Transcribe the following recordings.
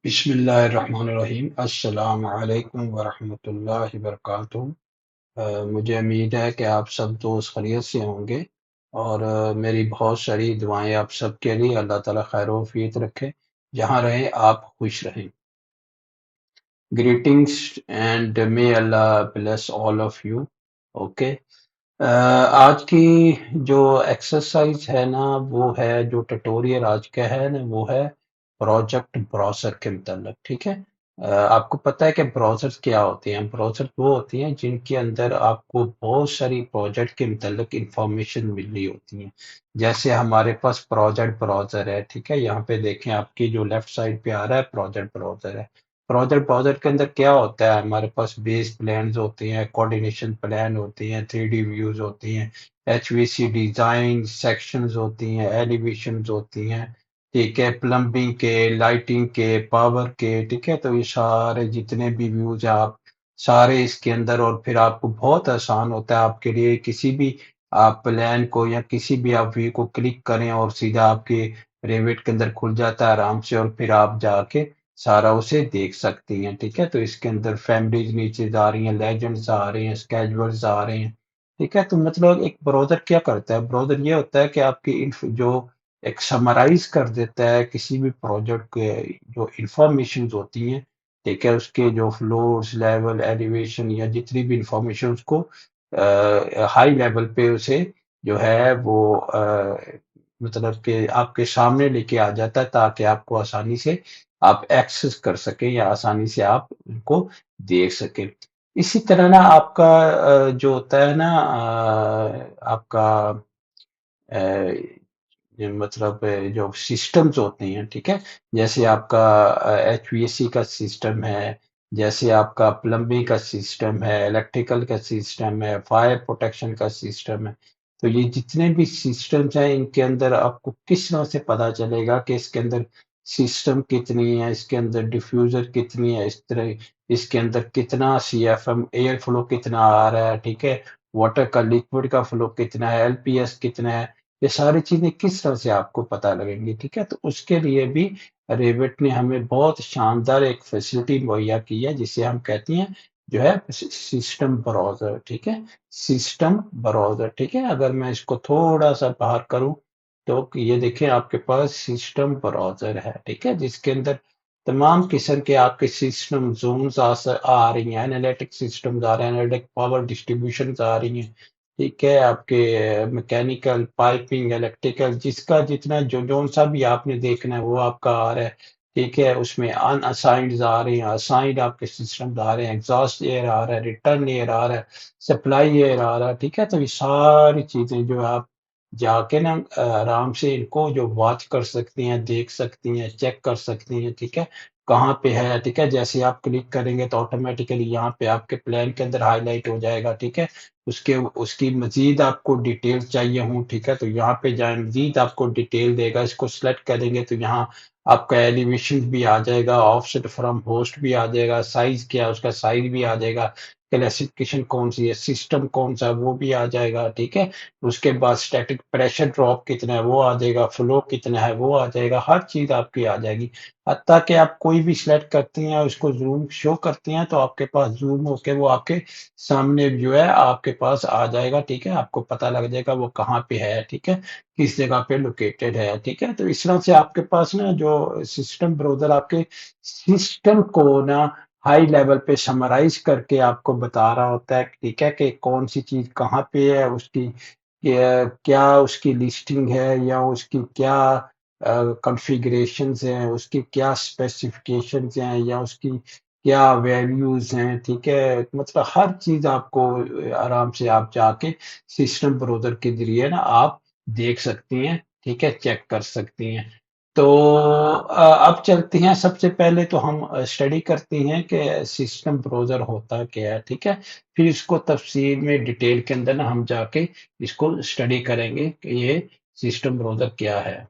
बिस्मिल्लाहिर्रहमानिर्रहीम अस्सलाम वालेकुम वरहमतुल्लाहि वबरकातुहू। मुझे उम्मीद है कि आप सब दोस्त खैरियत से होंगे और मेरी बहुत सारी दुआएं आप सबके लिए अल्लाह ताला खैर वफियत रखे। जहाँ रहें आप खुश रहें। Greetings and may Allah bless all of you. Okay. आज की जो एक्सरसाइज है ना वो है जो ट्यूटोरियल आज का है ना वो है प्रोजेक्ट ब्राउज़र के मतलब, ठीक है? आपको पता है कि ब्राउज़र्स क्या होते हैं? ब्राउज़र वो होती हैं जिनके अंदर आपको बहुत सारी प्रोजेक्ट के मतलब इन्फॉर्मेशन मिल रही होती हैं। जैसे हमारे पास प्रोजेक्ट ब्राउज़र है, ठीक है? यहाँ पे देखें आपकी जो लेफ्ट साइड पे आ रहा है प्रोजेक्ट ब्राउज़र है। प्रोजेक्ट ब्राउज़र के अंदर क्या होता है? हमारे पास बेस प्लान्स होते हैं, कोऑर्डिनेशन प्लान होती हैं, 3D व्यूज़ होती हैं, एचवीसी डिज़ाइन सेक्शंस होती हैं, एलिवेशंस होती हैं, ठीक है? प्लम्बिंग के, लाइटिंग के, पावर के, ठीक है? तो ये सारे जितने भी व्यूज़ हैं आप सारे इसके अंदर और फिर आपको बहुत आसान होता है आपके लिए किसी भी आप प्लान को या किसी भी आप व्यू को क्लिक करें और सीधा आपके रेविट के अंदर खुल जाता है आराम से और फिर आप जाके सारा उसे देख सकती हैं, ठीक है? तो इसके अंदर फैमिलीज़ नीचे आ रही हैं, लेजेंड्स आ रहे हैं, स्केड्यूल्स आ रहे हैं, ठीक है? तो मतलब एक ब्राउज़र क्या करता है? ब्राउज़र ये होता है कि आपकी इन्फ जो एक समराइज़ कर देता है किसी भी प्रोजेक्ट के जो इन्फॉर्मेशंस होती हैं, ठीक है? उसके जो फ्लोर्स, लेवल, एलिवेशन या जितनी भी इन्फॉर्मेशन उसको हाई लेवल पे उसे जो है वो मतलब कि आपके सामने लेके आ जाता है ताकि आपको आसानी से आप एक्सेस कर सकें या आसानी से आप उनको देख सकें। इसी तरह ना आपका जो होता है ना आपका अ, ये मतलब जो सिस्टम्स होते हैं, ठीक है? जैसे आपका एचवीएसी का सिस्टम है, जैसे आपका प्लम्बिंग का सिस्टम है, इलेक्ट्रिकल का सिस्टम है, फायर प्रोटेक्शन का सिस्टम है। तो ये जितने भी सिस्टम्स हैं इनके अंदर आपको किस तरह से पता चलेगा कि इसके अंदर सिस्टम कितनी है, इसके अंदर डिफ्यूज़र कितनी है, इस तरह इसके अंदर कितना सीएफएम एयर फ्लो कितना आ रहा है, ठीक है? वाटर का लिक्विड का फ्लो कितना है, एलपीएस कितना है, ये सारी चीज़ें किस तरह से आपको पता लगेंगी, ठीक है? तो उसके लिए भी रेविट ने हमें बहुत शानदार एक फैसिलिटी मुहैया की है, जिसे हम कहते हैं जो है सिस्टम ब्राउज़र, ठीक है? सिस्टम ब्राउज़र, ठीक है? अगर मैं इसको थोड़ा-सा बाहर करूँ, तो ये देखिए आपके पास सिस्टम ब्राउज़र है, ठीक है? जिसके अंदर तमाम किस्म के आपके सिस्टम ज़ोन्स आ रही हैं, एनालिटिक सिस्टम्स आ रहे हैं, एनालिटिक पावर डिस्ट्रीब्यूशंस आ रही हैं, ठीक है? आपके मैकेनिकल, पाइपिंग, इलेक्ट्रिकल जिसका जितना जो जौन-सा भी आपने देखना है वो आपका आ रहा है, ठीक है? उसमें अनअसाइन्ड आ रहे हैं, असाइन्ड आपके सिस्टम्स आ रहे हैं, एग्ज़ॉस्ट एयर आ रहा है, रिटर्न एयर आ रहा है, सप्लाई एयर आ रहा है, ठीक है? तो ये सारी चीज़ें जो आप जाके ना आराम से इनको जो वॉच कर सकती हैं, देख सकती हैं, चेक कर सकती हैं, ठीक है? कहाँ पे है, ठीक है? जैसे आप क्लिक करेंगे तो ऑटोमैटिकली यहाँ पे आपके प्लान के अंदर हाइलाइट हो जाएगा, ठीक है? उसके उसकी मज़ीद आपको डिटेल्स चाहिए हों, ठीक है? तो यहाँ पे जाएँ, मज़ीद आपको डिटेल देगा, इसको सेलेक्ट करेंगे तो यहाँ आपका एलिवेशन भी आ जाएगा, ऑफसेट फ्रॉम होस्ट भी आ जाएगा, साइज़ क्या है उसका साइज़ भी आ जाएगा, क्लासिफ़िकेशन कौन-सी है, सिस्टम कौन-सा है वो भी आ जाएगा, ठीक है? उसके बाद स्टैटिक प्रेशर ड्रॉप कितना है वो आ जाएगा, फ्लो कितना है वो आ जाएगा, हर चीज़ आपकी आ जाएगी। हत्ता कि आप कोई भी सिलेक्ट करती हैं, उसको ज़ूम शो करती हैं, तो आपके पास ज़ूम होके वो आपके सामने जो है आपके पास आ जाएगा, ठीक है? आपको पता लग जाएगा वो कहाँ पे है, ठीक है? किस जगह पे लोकेटेड है, ठीक है? तो इस तरह से आपके पास ना जो सिस्टम ब्राउज़र आपके सिस्टम को ना हाई लेवल पे समराइज़ करके आपको बता रहा होता है, ठीक है? कि कौन-सी चीज़ कहाँ पे है, उसकी क्या उसकी लिस्टिंग है या उसकी क्या कॉन्फ़िगरेशंस हैं, उसकी क्या स्पेसिफ़िकेशंस हैं या उसकी क्या वैल्यूज़ हैं, ठीक है? मतलब हर चीज़ आपको आराम से आप जाके सिस्टम ब्राउज़र के ज़रिए ना आप देख सकती हैं, ठीक है? चेक कर सकती हैं। तो अब चलते हैं सबसे पहले तो हम स्टडी करते हैं कि सिस्टम ब्राउज़र होता क्या है, ठीक है? फिर इसको तफ़सील में डिटेल के अंदर ना हम जाके इसको स्टडी करेंगे कि ये सिस्टम ब्राउज़र क्या है।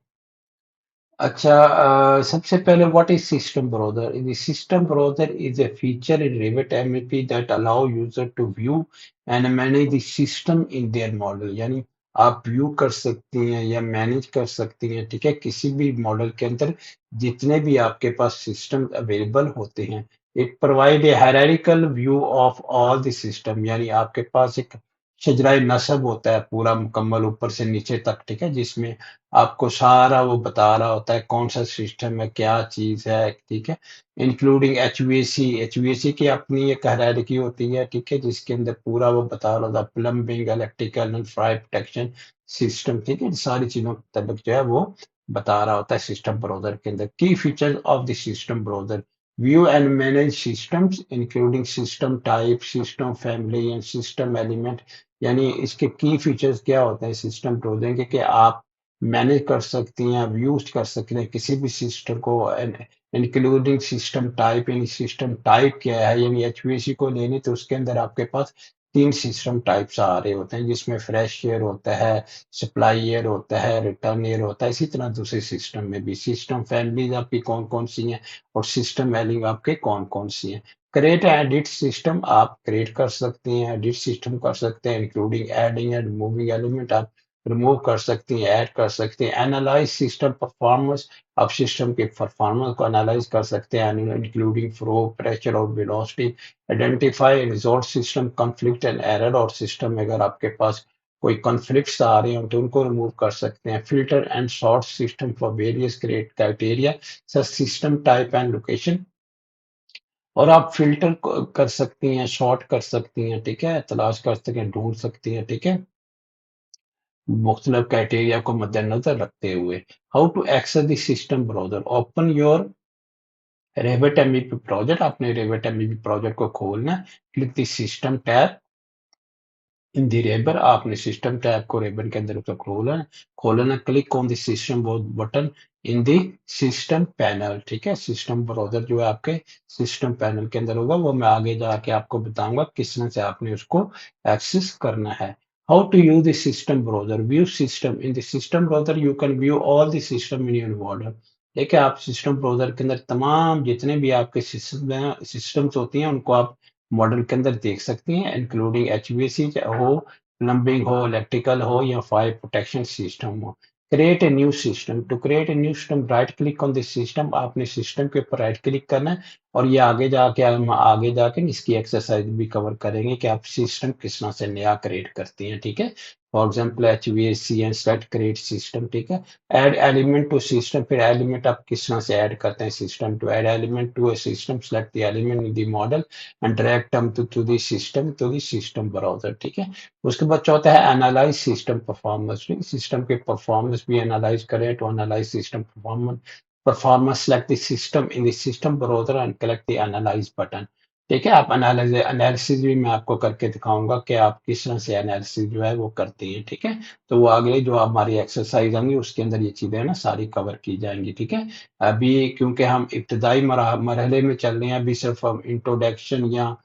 अच्छा सबसे पहले what is system browser? The system browser is a feature in Revit MEP that allow user to view and manage the system in their model यानी आप व्यू कर सकती हैं या मैनेज कर सकती हैं, ठीक है? किसी भी मॉडल के अंदर जितने भी आपके पास सिस्टम अवेलेबल होते हैं, it provide a hierarchical view of all the system, यानी आपके पास एक शजराए नसब होता है पूरा मुकम्मल ऊपर से नीचे तक, ठीक है? जिसमें आपको सारा वो बता रहा होता है कौन सा सिस्टम है, क्या चीज़ है, ठीक है? इंक्लूडिंग एचवीएसी, एचवीएसी की अपनी एक हायरार्की होती है, ठीक है? जिसके अंदर पूरा वो बता रहा था plumbing, electrical and fire protection system, ठीक है? इन सारी चीज़ों के तल्लुक जो है वो बता रहा होता है सिस्टम ब्राउज़र के अंदर। की features of the system browser, view and manage systems including system type, system family and system element, यानी इसके की फीचर्स क्या होते हैं सिस्टम ब्राउज़र के कि आप मैनेज कर सकती हैं, आप यूज़ कर सकते हैं किसी भी सिस्टम को, एंड इंक्लूडिंग सिस्टम टाइप, यानी सिस्टम टाइप क्या है, यानी एचवीएसी को लेने तो उसके अंदर आपके पास 3 सिस्टम टाइप्स आ रहे होते हैं, जिसमें फ्रेश एयर होता है, सप्लाई एयर होता है, रिटर्न एयर होता है। इसी तरह दूसरे सिस्टम में भी सिस्टम फैमिलीज़ आपकी कौन-कौन सी हैं और सिस्टम वेलिंग आपके कौन-कौन सी हैं। क्रिएट एडिट सिस्टम आप क्रिएट कर सकते हैं, एडिट सिस्टम कर सकते हैं, including adding and removing element आप रिमूव कर सकती हैं, ऐड कर सकते हैं। एनालाइज़ सिस्टम परफॉर्मेंस, आप सिस्टम के परफॉर्मेंस को एनालाइज कर सकते हैं, इंक्लूडिंग फ्लो, प्रेशर और velocity. Identify resolve system conflict and error, और सिस्टम में अगर आपके पास कोई कॉन्फ्लिक्ट्स आ रहे हो तो उनको रिमूव कर सकते हैं। Filter and sort system for various criteria such system type and location, और आप फ़िल्टर क कर सकती हैं, सॉर्ट कर सकती हैं, ठीक है? तलाश कर सकती हैं, ढूँढ सकती हैं, ठीक है? मुख्तलिफ क्राइटेरिया को मद्देनज़र रखते हुए। How to access the system browser, open your Revit MVP project, आपने रेविट एमवीपी प्रोजेक्ट को खोलना है, click the system tab in the ribbon, आपने सिस्टम टैब को रेबर के अंदर उसको खोलना, click on the system button in the system panel, ठीक है? सिस्टम ब्राउज़र जो है आपके सिस्टम पैनल के अंदर होगा, वो मैं आगे जाके आपको बताऊँगा किस तरह से आपने उसको एक्सेस करना है। How to use the system browser, view system in the system browser, you can view all the system in your model. देखिए, आप सिस्टम ब्राउज़र के अंदर तमाम जितने भी आपके सिस्टम हैं, सिस्टम्स होती हैं, उनको आप मॉडल के अंदर देख सकती हैं, इंक्लूडिंग एचवीएसी हो, प्लम्बिंग हो, इलेक्ट्रिकल हो या फायर प्रोटेक्शन सिस्टम हो। Create a new system, to create a new system right click on this system, आपने सिस्टम के ऊपर राइट क्लिक करना है, और ये आगे जाके इसकी एक्सरसाइज भी कवर करेंगे कि आप सिस्टम किस तरह से नया क्रिएट करती हैं, ठीक है? For example HVAC and set create system, ठीक है? ऐड एलिमेंट टू सिस्टम, फिर एलिमेंट आप किस तरह से ऐड करते हैं system, to add element to a system select the element in the model and drag term to the system browser, ठीक है? उसके बाद चौथा है एनालाइज सिस्टम परफॉर्मेंस, सिस्टम के परफॉर्मेंस भी एनालाइज करें, to analyse system performance select the system in the system browser and click the analyse button, ठीक है? आप एनालिसिस भी मैं आपको करके दिखाऊँगा कि आप किस तरह से एनालिसिस जो है वो करती हैं, ठीक है? तो वो आगे जो हमारी एक्सरसाइज़ होंगी उसके अंदर ये चीज़ें ना सारी कवर की जाएँगी, ठीक है? अभी क्योंकि हम इब्तदाई मरहले में चल रहे हैं, अभी सिर्फ़ हम इंट्रोडक्शन या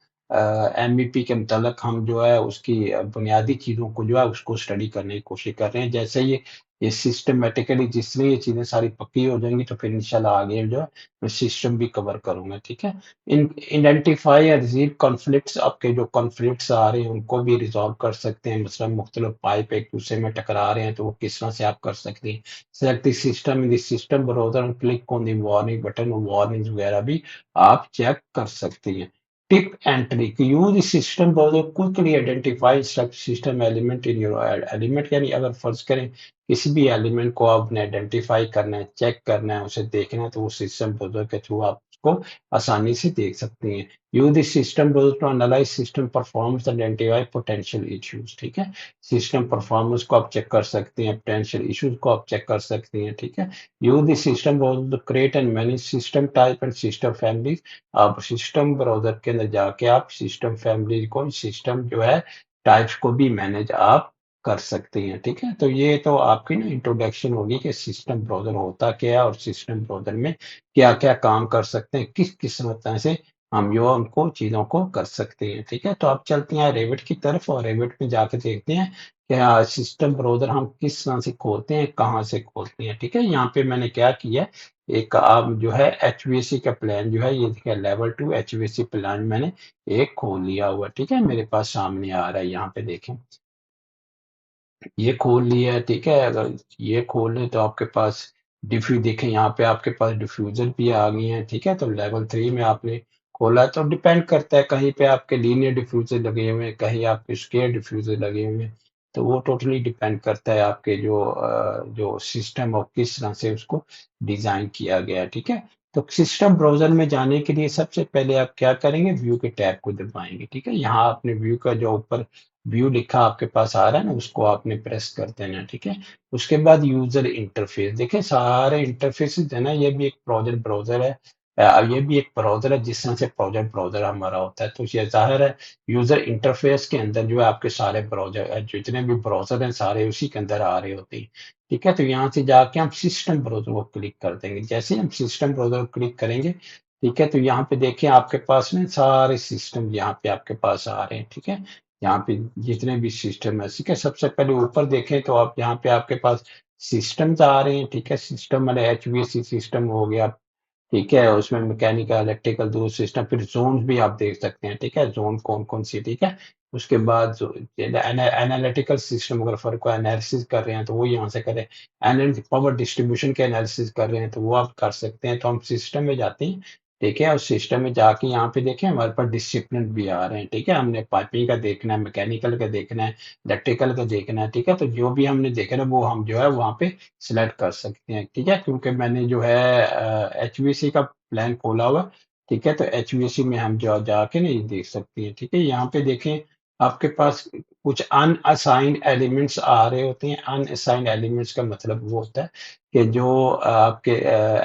एमईपी के मुतल्लिक हम जो है उसकी बुनियादी चीज़ों को जो है उसको स्टडी करने की कोशिश कर रहे हैं। जैसे ये सिस्टमैटिकली जिस तरह ये चीज़ें सारी पक्की हो जाएँगी तो फिर इंशाल्लाह आगे जो है मैं सिस्टम भी कवर करूँगा, ठीक है? इन आइडेंटिफाई या रिज़ॉल्व कॉन्फ्लिक्ट्स, आपके जो कॉन्फ्लिक्ट्स आ रहे हैं उनको भी रिज़ॉल्व कर सकते हैं। मसलन मुख्तलिफ पाइप एक-दूसरे में टकरा रहे हैं तो वो किस तरह से आप कर सकते हैं। Select the system in the system browser and click on the warning button, warnings वगैरह भी आप चेक कर सकती हैं। Tip and trick, use the system browser quickly identify such system element in your element, यानी अगर फर्ज करें किसी भी एलिमेंट को आपने आइडेंटिफाई करना है, चेक करना है, उसे देखना है, तो वो सिस्टम ब्राउज़र के थ्रू आप उसको आसानी से देख सकती हैं। Use the system browser to analyse system performance and identify potential issues, ठीक है? सिस्टम परफॉर्मेंस को आप चेक कर सकती हैं, पोटेंशियल इश्यूज़ को आप चेक कर सकती हैं, ठीक है? Use the system browser to create and manage system type and system families, आप सिस्टम ब्राउज़र के अंदर जाके आप सिस्टम फैमिली को, सिस्टम जो है टाइप्स को भी मैनेज आप कर सकती हैं, ठीक है? तो ये तो आपकी ना इंट्रोडक्शन होगी कि सिस्टम ब्राउज़र होता क्या है और सिस्टम ब्राउज़र में क्या-क्या काम कर सकते हैं, किस-किस तरह से हम जो है उनको चीज़ों को कर सकते हैं, ठीक है? तो आप चलते हैं रेविट की तरफ और रेविट में जाके देखते हैं कि सिस्टम ब्राउज़र हम किस तरह से खोलते हैं, कहाँ से खोलते हैं, ठीक है? यहाँ पे मैंने क्या किया है, एक आप जो है एचवीएसी का प्लान जो है ये देखिए लेवल 2 एचवीएसी प्लान मैंने एक खोल लिया हुआ है, ठीक है? मेरे पास सामने आ रहा है यहाँ पे देखें। ये खोल लिया है, ठीक है। अगर ये खोल लें तो आपके पास डिफ्यू देखें, यहाँ पे आपके पास डिफ्यूजर भी आ गई है, ठीक है। तो लेवल 3 में आपने खोला है, तो डिपेंड करता है, कहीं पे आपके लीनियर डिफ्यूजर लगे हुए हैं, कहीं आपके स्क्वायर डिफ्यूजर लगे हुए हैं। तो वो टोटली डिपेंड करता है आपके जो सिस्टम और किस तरह से उसको डिजाइन किया गया है, ठीक है। तो सिस्टम ब्राउजर में जाने के लिए सबसे पहले आप क्या करेंगे, व्यू के टैब को दबाएंगे, ठीक है। यहाँ आपने व्यू का जो ऊपर व्यू लिखा आपके पास आ रहा है ना, उसको आपने प्रेस कर देना है, ठीक है। उसके बाद यूजर इंटरफेस, देखिए सारे इंटरफेसेस है ना, ये भी एक प्रोजेक्ट ब्राउजर है। ये भी एक ब्राउजर है, जिस तरह से प्रोजेक्ट ब्राउजर हमारा होता है। तो ये जाहिर है यूजर इंटरफेस के अंदर जो है आपके सारे ब्राउजर, जितने भी ब्राउजर हैं सारे उसी के अंदर आ रहे होते हैं, ठीक है। तो यहाँ से जाके हम सिस्टम ब्राउजर को क्लिक कर देंगे। जैसे ही हम सिस्टम ब्राउजर को क्लिक करेंगे, ठीक है, तो यहाँ पे देखिए आपके पास में सारे सिस्टम यहाँ पे आपके पास आ रहे हैं, ठीक है। यहाँ पे जितने भी सिस्टम है, ठीक है। सबसे पहले ऊपर देखें तो आप यहाँ पे आपके पास सिस्टम्स आ रहे हैं, ठीक है। सिस्टम मतलब एचवीएसी सिस्टम हो गया, ठीक है। उसमें मैकेनिकल, इलेक्ट्रिकल, दो सिस्टम, फिर जोन भी आप देख सकते हैं, ठीक है। जोन कौन कौन सी, ठीक है। उसके बाद जो एनालिटिकल सिस्टम, अगर फर्क को एनालिसिस कर रहे हैं तो वो यहाँ से करें। पावर डिस्ट्रीब्यूशन के एनालिसिस कर रहे हैं तो वो आप कर सकते हैं। तो हम सिस्टम में जाते हैं, ठीक है। और सिस्टम में जाके यहाँ पे देखें हमारे पास डिसिप्लिन भी आ रहे हैं, ठीक है। हमने पाइपिंग का देखना है, मैकेनिकल का देखना है, इलेक्ट्रिकल का देखना है, ठीक है। तो जो भी हमने देखना है वो हम जो है वहाँ पे सिलेक्ट कर सकते हैं, ठीक है। क्योंकि मैंने जो है एचवीएसी का प्लान खोला हुआ, ठीक है। तो एचवीएसी में हम जो जाके ना ये देख सकते हैं, ठीक है। यहाँ पे देखें आपके पास कुछ अनअसाइंड एलिमेंट्स आ रहे होते हैं। अनअसाइंड एलिमेंट्स का मतलब वो होता है कि जो आपके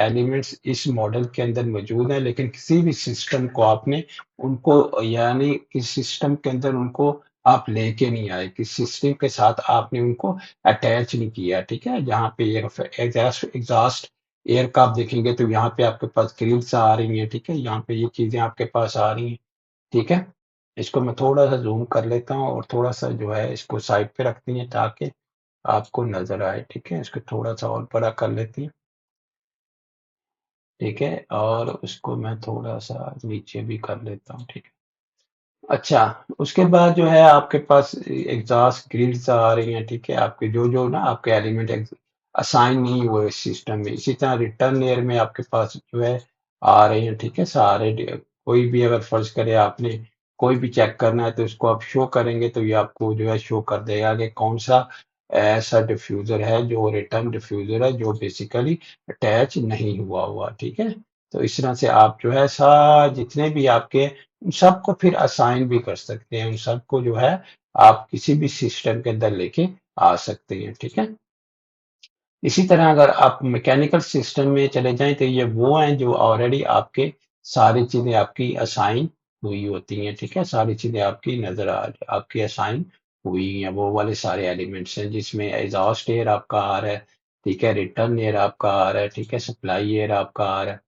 एलिमेंट्स इस मॉडल के अंदर मौजूद हैं, लेकिन किसी भी सिस्टम को आपने उनको यानी किस सिस्टम के अंदर उनको आप लेके नहीं आए, किस सिस्टम के साथ आपने उनको अटैच नहीं किया, ठीक है। जहाँ पे एग्जॉस्ट एग्जॉस्ट एयर का आप देखेंगे तो यहाँ पे आपके पास ग्रिल्स आ रही हैं, ठीक है। यहाँ पे ये चीजें आपके पास आ रही हैं, ठीक है। इसको मैं थोड़ा सा जूम कर लेता हूँ और थोड़ा सा जो है इसको साइड पे रखती हैं ताकि आपको नजर आए, ठीक है। इसको थोड़ा सा और बड़ा कर लेती हैं, ठीक है। और उसको मैं थोड़ा सा नीचे भी कर लेता हूँ, ठीक है। अच्छा, उसके बाद जो है आपके पास एग्जॉस्ट ग्रिल्स आ रही हैं, ठीक है। आपके जो जो ना आपके एलिमेंट असाइन नहीं हुए इस सिस्टम में, इसी तरह रिटर्न लेयर में आपके पास जो है आ रहे हैं, ठीक है। सारे कोई भी अगर फर्ज करे आपने कोई भी चेक करना है तो उसको आप शो करेंगे तो ये आपको जो है शो कर देगा कि कौन सा ऐसा डिफ्यूजर है जो रिटर्न डिफ्यूजर है जो बेसिकली अटैच नहीं हुआ हुआ, ठीक है। तो इस तरह से आप जो है जितने भी आपके उन सबको फिर असाइन भी कर सकते हैं, उन सबको जो है आप किसी भी सिस्टम के अंदर लेके आ सकते हैं, ठीक है। इसी तरह अगर आप मैकेनिकल सिस्टम में चले जाएं तो ये वो हैं जो ऑलरेडी आपके सारी चीजें आपकी असाइन हुई होती हैं, ठीक है। सारी चीजें आपकी नजर आ आपकी असाइन हुई हैं, वो वाले सारे एलिमेंट्स हैं जिसमें एग्जॉस्ट एयर आपका आ रहा है, ठीक है। रिटर्न एयर आपका आ रहा है, ठीक है। सप्लाई एयर आपका आ रहा है।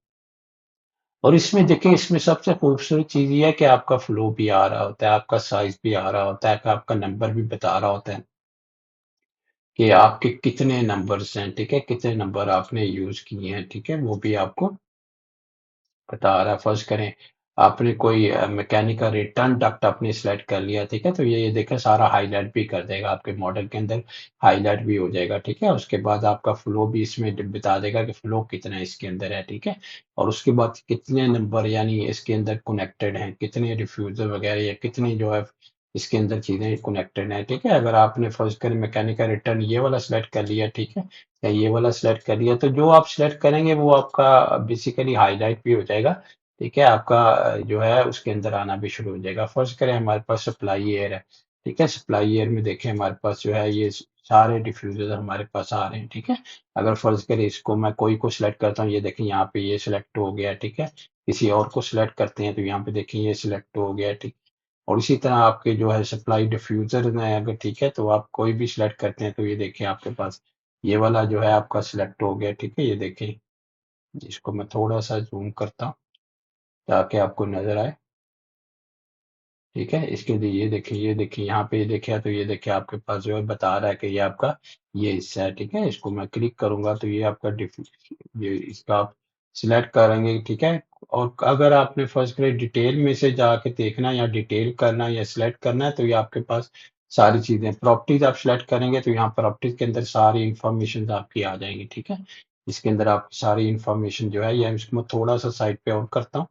और इसमें देखिए इसमें सबसे खूबसूरत चीज़ ये है कि आपका फ्लो भी आ रहा होता है, आपका साइज़ भी आ रहा होता है, कि आपका नंबर भी बता रहा होता है कि आपके कितने नंबर्स हैं, ठीक है, कितने नंबर आपने यूज़ किए हैं, ठीक है, वो भी आपको बता रहा है। फर्ज करें आपने कोई मैकेनिकल रिटर्न डक्ट आपने सेलेक्ट कर लिया, ठीक है। तो ये देखें सारा हाईलाइट भी कर देगा आपके मॉडल के अंदर, हाईलाइट भी हो जाएगा, ठीक है। उसके बाद आपका फ्लो भी इसमें बता देगा कि फ्लो कितना इसके अंदर है, ठीक है। और उसके बाद कितने नंबर यानी इसके अंदर कनेक्टेड हैं, कितने डिफ्यूजर वगैरह या कितनी जो है इसके अंदर चीजें कनेक्टेड हैं, ठीक है। अगर आपने फर्ज करें मैकेनिकल रिटर्न ये वाला सेलेक्ट कर लिया, ठीक है, या ये वाला सिलेक्ट कर लिया, तो जो आप सिलेक्ट करेंगे वो आपका बेसिकली हाईलाइट भी हो जाएगा, ठीक है। आपका जो है उसके अंदर आना भी शुरू हो जाएगा। फर्ज करें हमारे पास सप्लाई एयर है, ठीक है। सप्लाई एयर में देखें हमारे पास जो है ये सारे डिफ्यूजर हमारे पास आ रहे हैं, ठीक है। अगर फर्ज करें इसको मैं कोई को सिलेक्ट करता हूँ, ये देखें यहाँ पे ये सिलेक्ट हो गया, ठीक है। किसी और को सिलेक्ट करते हैं तो यहाँ पे देखें ये सिलेक्ट हो गया, ठीक। और इसी तरह आपके जो है सप्लाई डिफ्यूजर में अगर ठीक है तो आप कोई भी सिलेक्ट करते हैं तो ये देखिए आपके पास ये वाला जो है आपका सिलेक्ट हो गया, ठीक है। ये देखें इसको मैं थोड़ा सा जूम करता हूँ ताकि आपको नजर आए, ठीक है। इसके लिए ये देखिए यहाँ पे ये देखिए तो ये देखिए आपके पास जो है बता रहा है कि ये आपका ये हिस्सा है, ठीक है। इसको मैं क्लिक करूंगा तो ये आपका ये इसका आप सिलेक्ट करेंगे, ठीक है। और अगर आपने फर्स्ट ग्रेड डिटेल में से जाके देखना या डिटेल करना या सिलेक्ट करना है तो ये आपके पास सारी चीजें प्रॉपर्टीज आप सिलेक्ट करेंगे तो यहाँ प्रॉपर्टीज के अंदर सारी इंफॉर्मेशन आपकी आ जाएंगी, ठीक है। इसके अंदर आप सारी इंफॉर्मेशन जो है, या इसको मैं थोड़ा सा साइड पे और करता हूँ,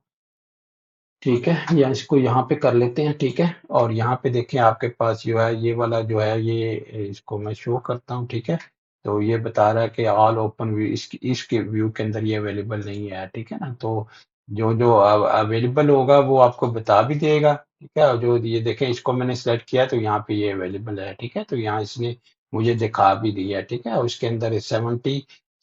ठीक है, या इसको यहाँ पे कर लेते हैं, ठीक है। और यहाँ पे देखें आपके पास जो है ये वाला जो है, ये इसको मैं शो करता हूँ, ठीक है। तो ये बता रहा है कि ऑल ओपन व्यू, इसके व्यू के अंदर ये अवेलेबल नहीं है, ठीक है ना। तो जो जो अवेलेबल होगा वो आपको बता भी देगा, ठीक है। और जो ये देखें, इसको मैंने सेलेक्ट किया तो यहाँ पे ये अवेलेबल है, ठीक है। तो यहाँ इसने मुझे दिखा भी दिया, ठीक है। और इसके अंदर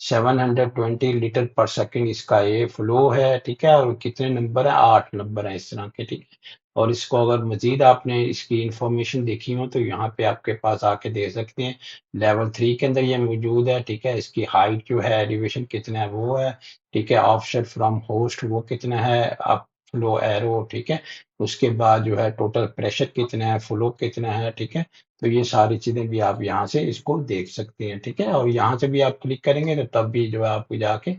720 लीटर पर सेकंड इसका ये फ्लो है, ठीक है। और कितने नंबर है, 8 नंबर है इस तरह के, ठीक है। और इसको अगर मजीद आपने इसकी इंफॉर्मेशन देखी हो तो यहाँ पे आपके पास आके देख सकते हैं। लेवल 3 के अंदर ये मौजूद है, ठीक है। इसकी हाइट जो है, एलिवेशन कितना है वो है, ठीक है। ऑफसेट फ्रॉम होस्ट वो कितना है, अप फ्लो एरो, ठीक है। उसके बाद जो है टोटल प्रेशर कितना है, फ्लो कितना है, ठीक है। तो ये सारी चीजें भी आप यहाँ से इसको देख सकते हैं, ठीक है। और यहाँ से भी आप क्लिक करेंगे तो तब भी जो है आपको जाके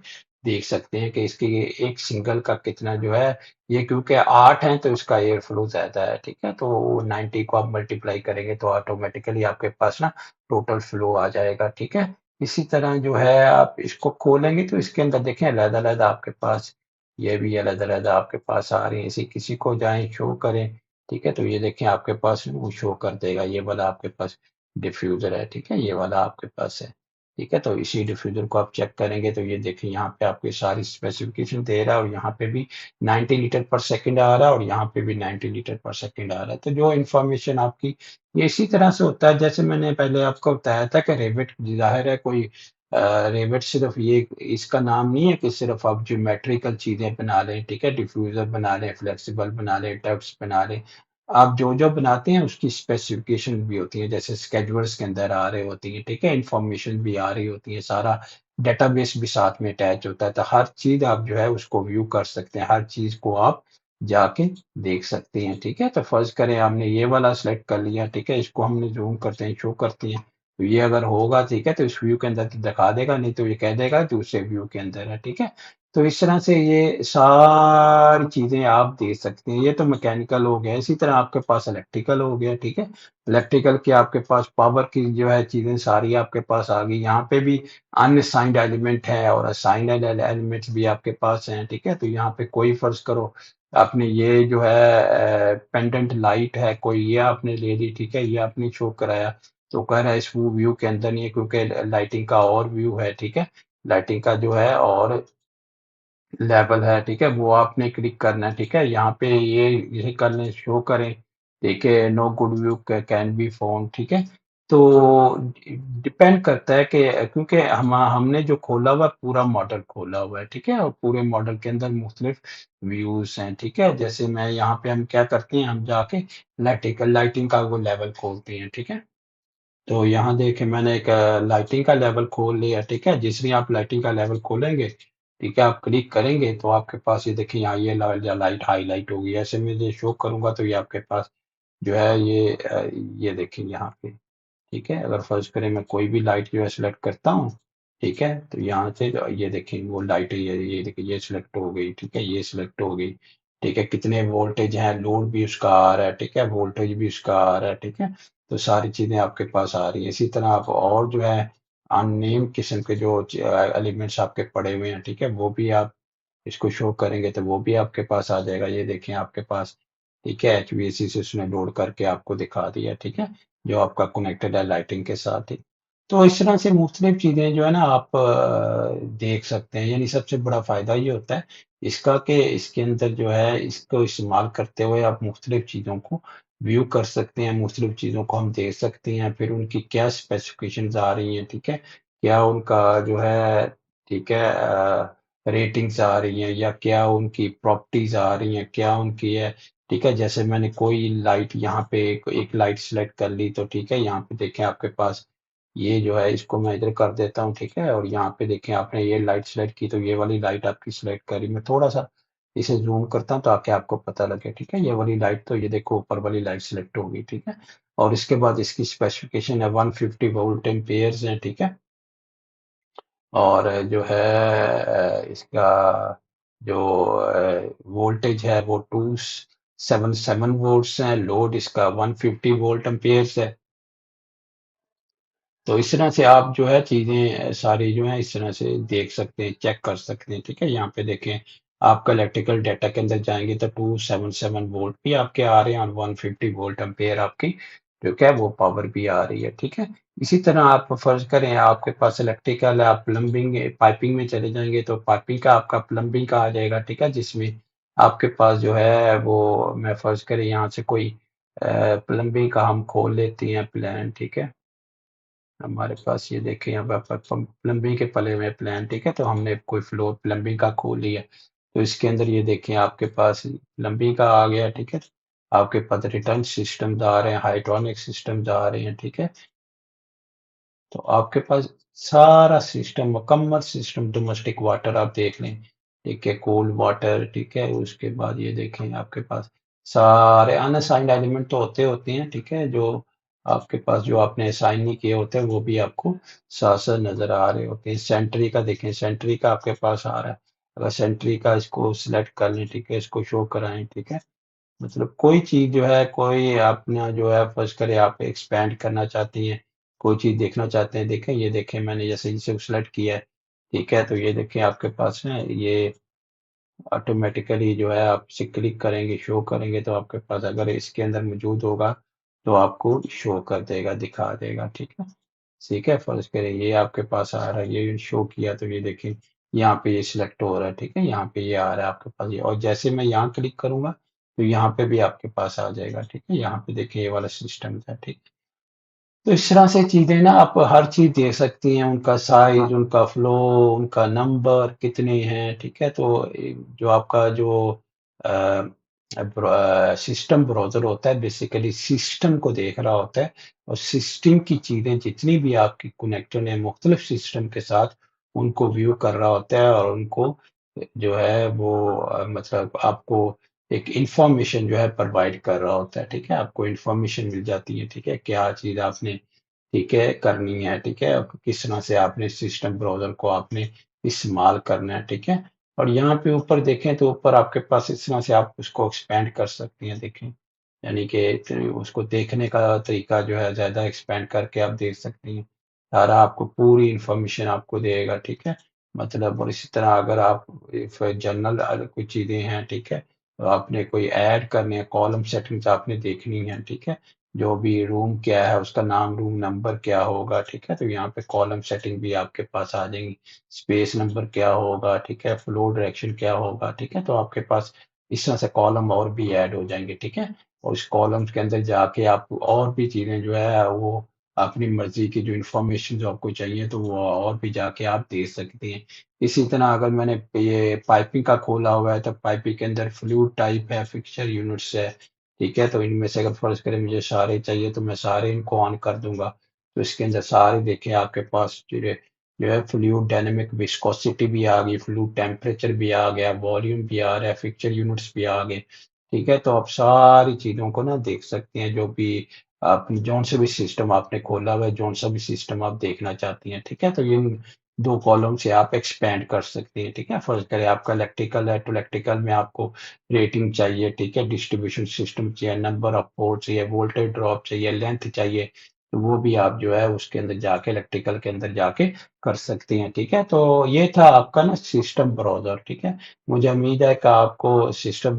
देख सकते हैं कि इसकी ये एक सिंगल का कितना जो है, ये क्योंकि 8 है तो इसका एयर फ्लो ज्यादा है, ठीक है। तो 90 को आप मल्टीप्लाई करेंगे तो ऑटोमेटिकली आपके पास ना टोटल फ्लो आ जाएगा, ठीक है। इसी तरह जो है आप इसको खोलेंगे तो इसके अंदर देखें अलग-अलग आपके पास, ये भी अलग-अलग आपके पास आ रही है। इसी किसी को जाएं शो करें, ठीक है। तो ये देखें आपके पास वो शो कर देगा, ये वाला आपके पास डिफ्यूजर है, ठीक है। ये वाला आपके पास है, ठीक है। तो इसी डिफ्यूजर को आप चेक करेंगे तो ये देखिए यहाँ पे आपकी सारी स्पेसिफिकेशन दे रहा है, और यहाँ पे भी 90 लीटर पर सेकंड आ रहा है, और यहाँ पे भी 90 लीटर पर सेकंड आ रहा है। तो जो इन्फॉर्मेशन आपकी, ये इसी तरह से होता है जैसे मैंने पहले आपको बताया था कि रेविट जाहिर है कोई रेविट सिर्फ ये इसका नाम नहीं है कि सिर्फ आप ज्योमेट्रिकल चीजें बना लें, ठीक है। डिफ्यूजर बना लें, फ्लेक्सिबल बना लें, टफ्स बना लें। आप जो जो बनाते हैं उसकी स्पेसिफिकेशन भी होती है, जैसे स्केड्यूल्स के अंदर आ रही होती है, ठीक है। इंफॉर्मेशन भी आ रही होती है, सारा डेटाबेस भी साथ में अटैच होता है। तो हर चीज आप जो है उसको व्यू कर सकते हैं, हर चीज को आप जाके देख सकते हैं, ठीक है। तो फर्ज करें हमने ये वाला सेलेक्ट कर लिया, ठीक है। इसको हमने जूम करते हैं, शो करते हैं, तो ये अगर होगा, ठीक है, तो इस व्यू के अंदर तो दिखा देगा, नहीं तो ये कह देगा दूसरे व्यू के अंदर है, ठीक है। तो इस तरह से ये सारी चीजें आप देख सकते हैं। ये तो मैकेनिकल हो गया, इसी तरह आपके पास इलेक्ट्रिकल हो गया, ठीक है। इलेक्ट्रिकल की आपके पास पावर की जो है चीजें सारी आपके पास आ गई। यहाँ पे भी अनअसाइंड एलिमेंट है और असाइंड एलिमेंट्स भी आपके पास हैं, ठीक है। तो यहाँ पे कोई फर्ज करो आपने ये जो है पेंडेंट लाइट है कोई, ये आपने ले ली, ठीक है, ये आपने शो कराया, तो कह रहा है इस व्यू के अंदर नहीं है क्योंकि लाइटिंग का और व्यू है, ठीक है। लाइटिंग का जो है और लेवल है, ठीक है, वो आपने क्लिक करना है, ठीक है। यहाँ पे ये कर लें, शो करें, ठीक है, no good view can be found, ठीक है। तो डिपेंड करता है कि क्योंकि हमने जो खोला हुआ है, पूरा मॉडल खोला हुआ है, ठीक है। और पूरे मॉडल के अंदर मुख्तलिफ व्यूज हैं, ठीक है। जैसे मैं यहाँ पे हम क्या करते हैं, हम जाके लाइटिंग का वो लेवल खोलते हैं, ठीक है। तो यहाँ देखें मैंने एक लाइटिंग का लेवल खोल लिया, ठीक है। जिस भी आप लाइटिंग का लेवल खोलेंगे, ठीक है, आप क्लिक करेंगे तो आपके पास ये देखिए यहाँ ये लाइट हाईलाइट होगी। ऐसे में ये शो करूंगा तो ये आपके पास जो है ये देखिए यहाँ पे, ठीक है। अगर फर्ज करें मैं कोई भी लाइट जो है सिलेक्ट करता हूँ, ठीक है, तो यहाँ से ये देखिए वो लाइट ये देखिए ये सिलेक्ट हो गई, ठीक है, ये सिलेक्ट हो गई, ठीक है। कितने वोल्टेज हैं, लोड भी उसका आ रहा है, ठीक है, वोल्टेज भी उसका आ रहा है, ठीक है। तो सारी चीजें आपके पास आ रही है। इसी तरह आप और जो है अननेम किस्म के जो एलिमेंट्स आपके पड़े हुए हैं, ठीक है, वो भी आप इसको शो करेंगे तो वो भी आपके पास आ जाएगा। ये देखें आपके पास, ठीक है, एचवीएसी से उसने लोड करके आपको दिखा दिया, ठीक है, जो आपका कनेक्टेड है लाइटिंग के साथ ही। तो इस तरह से मुख्तलिफ चीजें जो है ना आप देख सकते हैं। यानी सबसे बड़ा फायदा ये होता है इसका कि इसके अंदर जो है इसको इस्तेमाल करते हुए आप मुख्तलिफ चीजों को व्यू कर सकते हैं, मुख्तलिफ चीजों को हम देख सकते हैं, फिर उनकी क्या स्पेसिफिकेशंस आ रही हैं, ठीक है, क्या उनका जो है, ठीक है, रेटिंग्स आ रही हैं, या क्या उनकी प्रॉपर्टीज आ रही हैं, क्या उनकी है, ठीक है। जैसे मैंने कोई लाइट यहाँ पे एक लाइट सेलेक्ट कर ली, तो ठीक है, यहाँ पे देखें आपके पास ये जो है इसको मैं इधर कर देता हूँ, ठीक है। और यहाँ पे देखें आपने ये लाइट सेलेक्ट की तो ये वाली लाइट आपकी सेलेक्ट करी। मैं थोड़ा सा इसे जूम करता हूँ ताकि आपको पता लगे, ठीक है। ये वाली लाइट तो ये देखो ऊपर वाली लाइट सेलेक्ट होगी, ठीक है। और इसके बाद इसकी स्पेसिफिकेशन है 150 वोल्ट एम्पेयर्स है, ठीक है। और जो है इसका जो वोल्टेज है वो 277 वोल्ट्स है, लोड इसका 150 वोल्ट एम्पेयर्स है, तो इस तरह से आप जो है चीज़ें सारी जो है इस तरह से देख सकते हैं, चेक कर सकते हैं, ठीक है? यहाँ पे देखें, आपका इलेक्ट्रिकल डाटा के अंदर जाएँगे तो 277 वोल्ट भी आपके आ रहे हैं और 150 वोल्ट एम्पेयर आपकी जो क्या है वो पावर भी आ रही है, ठीक है? इसी तरह आप फ़र्ज़ करें आपके पास इलेक्ट्रिकल है, आप प्लम्बिंग पाइपिंग में चले जाएँगे तो पाइपिंग का आपका प्लम्बिंग का आ जाएगा, ठीक है? जिसमें आपके पास जो है वो मैं फ़र्ज़ करें यहाँ से कोई प्लम्बिंग का हम खोल लेते हैं प्लान, ठीक है? हमारे पास ये देखिए यहाँ पर प्लम्बिंग के पले हुए प्लान, ठीक है? तो हमने कोई फ्लोर प्लम्बिंग का खोल लिया। तो इसके अंदर ये देखिए आपके पास प्लम्बिंग का आ गया, ठीक है? आपके पास रिटर्न सिस्टम्स आ रहे हैं, हाइड्रोलिक सिस्टम्स आ रहे हैं, ठीक है? तो आपके पास सारा सिस्टम मुकम्मल सिस्टम डोमेस्टिक वाटर आप देख लें, ठीक है? कोल्ड वाटर, ठीक है? उसके बाद ये देखें आपके पास सारे अनअसाइन्ड एलिमेंट तो होते हैं, ठीक है? जो आपके पास जो आपने असाइन नहीं किए होते हैं वो भी आपको साथ-साथ नज़र आ रहे होते हैं। सेंट्री का देखें, सेंट्री का आपके पास आ रहा है। अगर सेंट्री का इसको सिलेक्ट कर लें, ठीक है? इसको शो कराएँ, ठीक है? मतलब कोई चीज़ जो है, कोई अपना जो है फ़र्ज़ करें आप एक्सपैंड करना चाहती हैं, कोई चीज़ देखना चाहते हैं, देखें ये देखें मैंने जैसे इसे सेलेक्ट किया है, ठीक है? तो ये देखें आपके पास है ये ऑटोमेटिकली जो है आप इसे क्लिक करेंगे, शो करेंगे तो आपके पास अगर इसके अंदर मौजूद होगा, तो आपको शो कर देगा, दिखा देगा, ठीक है? ठीक है? फ़र्ज़ करें ये आपके पास आ रहा है, ये शो किया तो ये देखिए, यहाँ पे ये सिलेक्ट हो रहा है, ठीक है? यहाँ पे ये आ रहा है आपके पास ये और जैसे मैं यहाँ क्लिक करूँगा, तो यहाँ पे भी आपके पास आ जाएगा, ठीक है? यहाँ पे देखिए ये वाला सिस्टम था, ठीक है? तो इस तरह से चीज़ें ना आप हर चीज़ देख सकती हैं, उनका साइज़, उनका फ्लो, उनका नंबर कितने हैं, ठीक है? तो जो आपका जो अ सिस्टम ब्राउज़र होता है बेसिकली सिस्टम को देख रहा होता है और सिस्टम की चीज़ें जितनी भी आपकी कनेक्टेड हैं मुख्तलिफ सिस्टम के साथ, उनको व्यू कर रहा होता है और उनको जो है वो मतलब आपको एक इन्फॉर्मेशन जो है प्रोवाइड कर रहा होता है, ठीक है? आपको इन्फॉर्मेशन मिल जाती है, ठीक है? क्या चीज़ आपने ठीक है, करनी है, ठीक है? किस तरह से आपने सिस्टम ब्राउज़र को आपने इस्तेमाल करना है, ठीक है? और यहाँ पे ऊपर देखें तो ऊपर आपके पास इस तरह से आप उसको एक्सपेंड कर सकती हैं, देखें। यानी कि उसको देखने का तरीका जो है ज़्यादा एक्सपेंड करके आप देख सकती हैं। सारा आपको पूरी इन्फॉर्मेशन आपको देगा, ठीक है? मतलब और इसी तरह अगर आप इफ जनरल कोई चीज़ें हैं, ठीक है? तो आपने कोई ऐड करने हैं, कॉलम सेटिंग्स आपने देखनी है, ठीक है? जो भी रूम क्या है, उसका नाम, रूम नंबर क्या होगा, ठीक है? तो यहाँ पे कॉलम सेटिंग भी आपके पास आ जाएँगी। स्पेस नंबर क्या होगा, ठीक है? फ्लो डायरेक्शन क्या होगा, ठीक है? तो आपके पास इस तरह से कॉलम और भी ऐड हो जाएँगे, ठीक है? और इस कॉलम्स के अंदर जाके आप और भी चीज़ें जो है वो अपनी मर्ज़ी की जो इन्फॉर्मेशन जो आपको चाहिए तो वो और भी जाके आप दे सकती हैं। इसी तरह अगर मैंने ये पाइपिंग का खोला हुआ है तो पाइपिंग के अंदर फ्लूइड टाइप है, फिक्सचर यूनिट्स है, ठीक है? तो इनमें से अगर फ़र्ज़ करें मुझे सारे चाहिए तो मैं सारे इनको ऑन कर दूँगा। तो इसके अंदर सारे देखिए आपके पास जो है फ्लूइड डायनामिक विस्कोसिटी भी आ गई, फ्लूइड टेम्परेचर भी आ गया, वॉल्यूम भी आ रहा है, फिक्सचर यूनिट्स भी आ गए, ठीक है? तो आप सारी चीज़ों को ना देख सकते हैं जो भी आपने जौन-सा भी सिस्टम आपने खोला हुआ है, जौन-सा भी सिस्टम आप देखना चाहती हैं, ठीक है? तो इन 2 कॉलम से आप एक्सपेंड कर सकती हैं, ठीक है? फ़र्ज़ करें आपका इलेक्ट्रिकल है, तो इलेक्ट्रिकल में आपको रेटिंग चाहिए, ठीक है? डिस्ट्रीब्यूशन सिस्टम चाहिए, नंबर ऑफ पोर्ट चाहिए, वोल्टेज ड्रॉप चाहिए, लेंथ चाहिए, तो वो भी आप जो है उसके अंदर जाके इलेक्ट्रिकल के अंदर जाके कर सकती हैं, ठीक है? तो ये था आपका ना सिस्टम ब्राउज़र, ठीक है? मुझे उम्मीद है कि आपको सिस्टम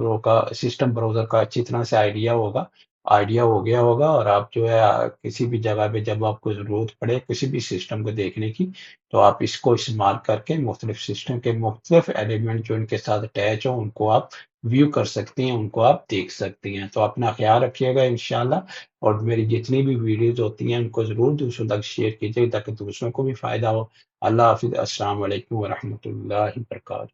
ब्राउज़र का अच्छी तरह से आइडिया हो गया होगा और आप जो है किसी भी जगह पे जब आपको ज़रूरत पड़े किसी भी सिस्टम को देखने की, तो आप इसको इस्तेमाल करके मुख्तलिफ सिस्टम के मुख्तलिफ एलिमेंट जो इनके साथ अटैच हों, उनको आप व्यू कर सकती हैं, उनको आप देख सकती हैं। तो अपना ख़्याल रखिएगा इंशाअल्लाह और मेरी जितनी भी वीडियोज़ होती हैं, उनको ज़रूर दूसरों तक शेयर कीजिए ताकि दूसरों को भी फ़ायदा हो। अल्लाह हाफ़िज़। अस्सलाम वालेकुम व रहमतुल्लाहि व बरकातहू।